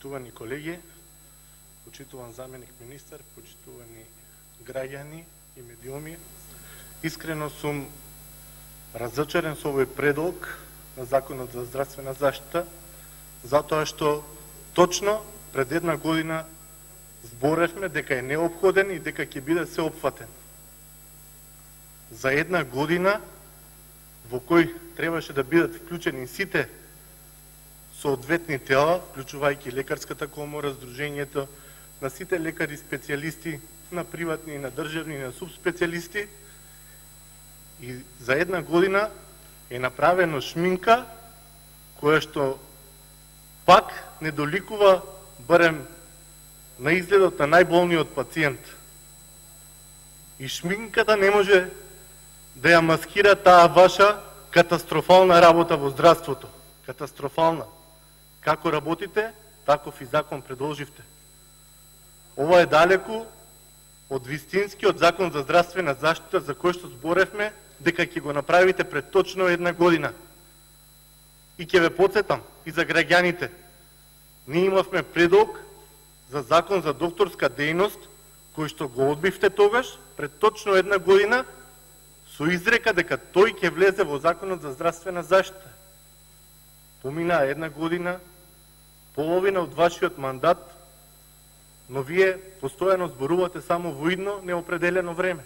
Почитувани колеги, почитуван заменик министар, почитувани граѓани и медиуми, искрено сум разочарен со овој предлог на Законот за здравствена заштита, затоа што точно пред една година зборевме дека е неопходен и дека ќе биде сеопфатен. За една година во кој требаше да бидат вклучени сите соодветни тела, вклучувајќи Лекарската комора, Сдруженијето на сите лекари специјалисти, на приватни, на државни, на субспецијалисти, и за една година е направено шминка која што пак не доликува барем на изгледот на најболниот пациент. И шминката не може да ја маскира таа ваша катастрофална работа во здравството. Катастрофална. Како работите, таков и закон предложивте. Ова е далеку од вистинскиот закон за здравствена заштита за кој што зборевме дека ќе го направите пред точно една година. И ќе ве потсетам и за граѓаните. Ние имавме предлог за закон за докторска дејност, кој што го одбивте тогаш, пред точно една година, со изрека дека тој ќе влезе во Законот за здравствена заштита. Поминаа една година, половина од вашиот мандат, но вие постојано зборувате само во идно неопределено време.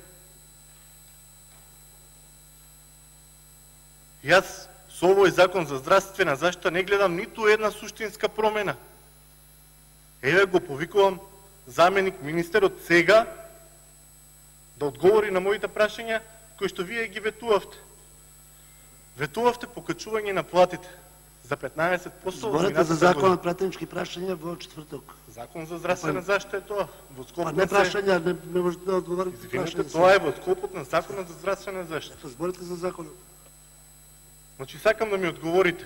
Јас со овој Закон за здравствена заштита не гледам ниту една суштинска промена. Еве го повикувам заменик министерот сега да одговори на моите прашања кои што вие ги ветувавте. Ветувавте покачување на платите за 15%. Зборете за законот пратенички прашања во четврток. Закон за здравствена заштита е тоа. Во скопот не прашања, не можете да одговорите. Извинете, тоа е во скопот на Законот за здравствена заштита. Зборете за законот. Значи, сакам да ми одговорите.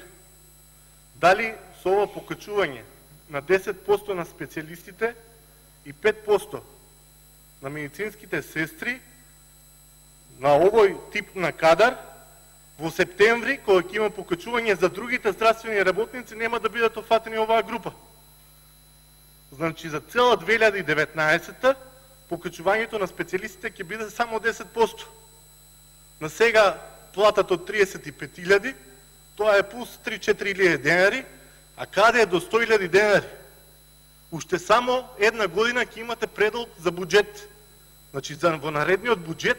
Дали со ова покачување на 10% на специјалистите и 5% на медицинските сестри на овој тип на кадар, во септември, кога ќе има покачување за другите здравствени работници, нема да бидат офатени оваа група. Значи, за цела 2019 покачувањето на специјалистите ќе биде само 10%. На сега платата од 35.000, тоа е плюс 3-4.000 денари, а каде е до 100.000 денари? Уште само една година ќе имате предлог за буџет. Значи, во наредниот буџет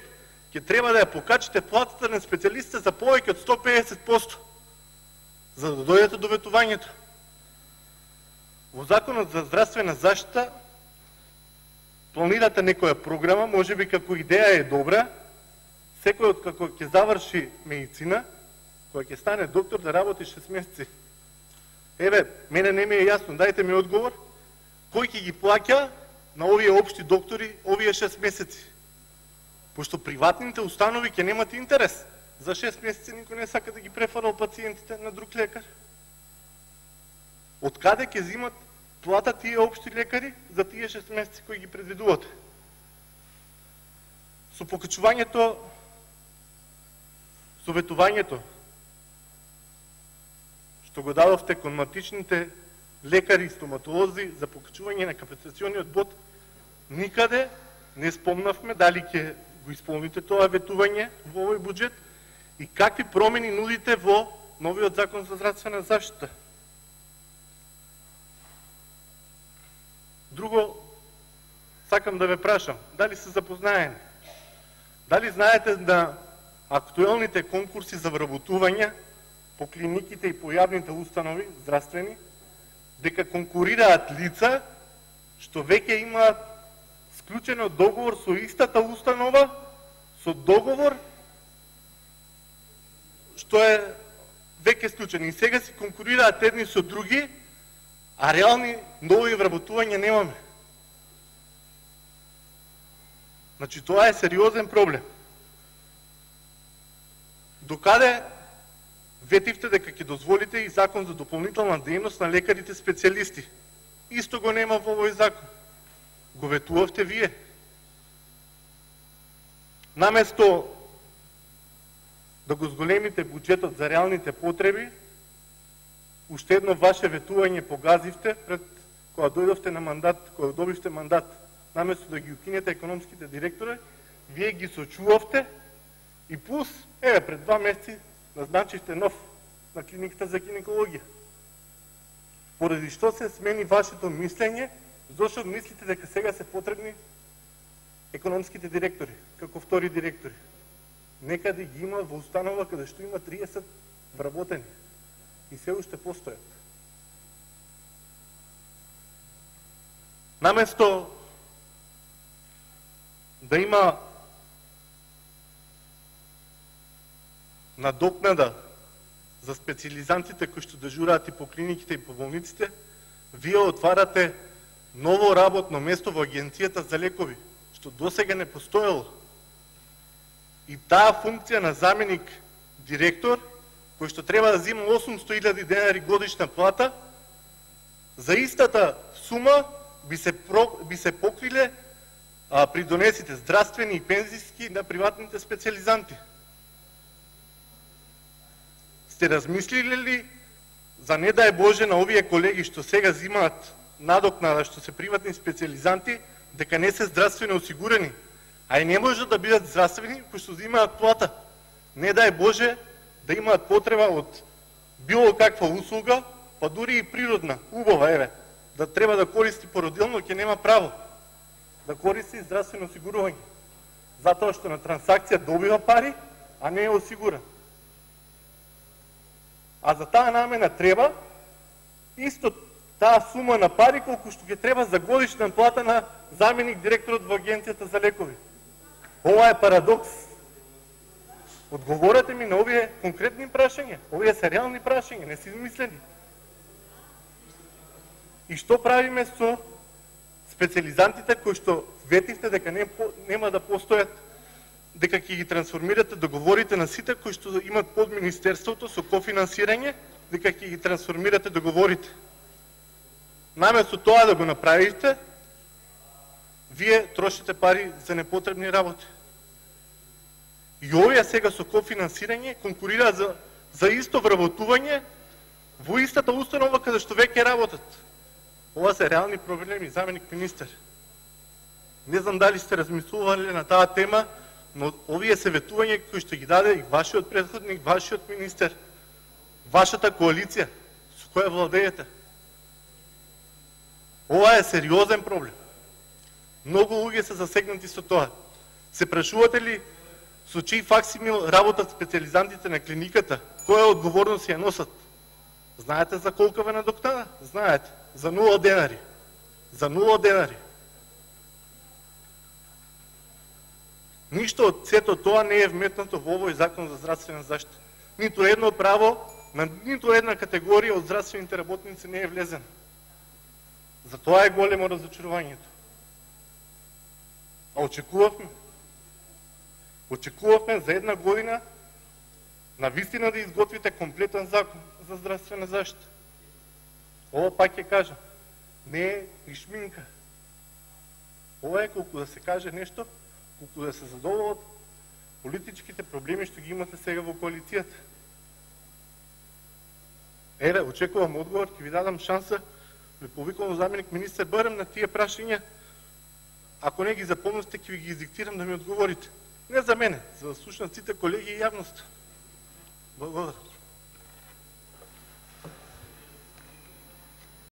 ќе треба да ја покачите платата на специјалистите за повеќе од 150%, за да дојдете до ветувањето. Во Законот за здравствена заштита планирате некоја програма, можеби како идеја е добра, секој од како ќе заврши медицина, кој ќе стане доктор, да работи 6 месеци. Еве, мене не ми е јасно, дајте ми одговор, кој ќе ги плаќа на овие општи доктори овие 6 месеци? Пошто приватните установи ќе немат интерес. За 6 месеци никој не сака да ги префарал пациентите на друг лекар. Од каде ќе зимат плата тие општи лекари за тие 6 месеци кои ги предвидувате? Со покачувањето, со ветувањето, што го дадовте кон матичните лекари и стоматолози за покачување на капацитациониот бод, никаде не спомнавме дали ќе го исполните тоа ветување во овој буџет и какви промени нудите во новиот Закон за здравствена заштита. Друго, сакам да ве прашам, дали се запознаени? Дали знаете на актуелните конкурси за вработување по клиниките и по јавните установи здравствени, дека конкурираат лица што веќе имаат склучено договор со истата установа, со договор што е веќе склучен. И сега си конкурираат едни со други, а реални нови вработувања немаме. Значи, тоа е сериозен проблем. Докаде ветивте дека ќе дозволите и закон за дополнителна дејност на лекарите специјалисти? Исто го нема во овој закон. Го ветувавте вие. Наместо да го зголемите буџетот за реалните потреби, уште едно ваше ветување погазивте пред кога дојдовте на мандат, кога добивте мандат, наместо да ги укинете економските директори, вие ги сочувавте и плюс, пред 2 месеци назначивте нов на клиниката за гинекологија. Поради што се смени вашето мислење, зашто мислите дека сега се потребни економските директори, како втори директори? Некаде ги има во установа каде што има 30 вработени и се уште постојат. Наместо да има надокнада за специализантите кои што дежураат и по клиниките и по болниците, вие отварате ново работно место во Агенцијата за лекови, што досега не постоело. И таа функција на заменик директор, кој што треба да зима 800.000 денари годишна плата, за истата сума би се покриле придонесите здравствени и пензиски на приватните специализанти. Сте размислили ли за не дај Боже на овие колеги што сега зимаат надокнада, што се приватни специализанти, дека не се здравствено осигурени, а и не може да бидат здравствени кои што зимаат плата. Не дај Боже да имаат потреба од било каква услуга, па дури и природна, убава, да треба да користи породилно, ќе нема право да користи здравствено осигурување. Затоа што на трансакција добива пари, а не е осигуран. А за таа намена треба исто таа сума на пари колку што ќе треба за годишна плата на заменик директорот во Агенцијата за лекови. Ова е парадокс. Одговорете ми на овие конкретни прашања. Овие се реални прашања, не се измислени. И што правиме со специализантите кои што ветивте дека нема да постојат, дека ќе ги трансформирате договорите на сите кои што имат под министерството со кофинансирање, дека ќе ги трансформирате договорите. Наместо тоа да го направите, вие трошите пари за непотребни работи. И овие сега со кофинансирање конкурираат за исто вработување во истата установа каде што веќе работат. Ова се реални проблеми, заменик министер. Не знам дали сте размислували на таа тема, но овие се ветувања кои што ги даде и вашиот претходник, вашиот министер, вашата коалиција со која владеете. Ова е сериозен проблем. Многу луѓе се засегнати со тоа. Се прашувате ли со чиј факсимил работат специализантите на клиниката? Која одговорност ја носат? Знаете за колку ве надокнада? Знаете. За 0 денари. За 0 денари. Ништо од сето тоа не е вметнато во овој закон за здравствена заштита. Ниту едно право на ниту една категорија од здравствените работници не е влезено. Затоа е големо разочарувањето. А очекувавме за една година навистина да изготвите комплетен закон за здравствена заштита. Ова пак ќе кажам, не е и шминка. Ова е колку да се каже нешто, колку да се задоволат политичките проблеми што ги имате сега во коалицијата. Очекувам одговор, ќе ви дадам шанса, ви повикувам заменик министер, барем на тие прашања. Ако не ги запомнате, ќе ви ги диктирам да ми одговорите. Не за мене, за да слушнат сите колеги и јавност. Благодарам.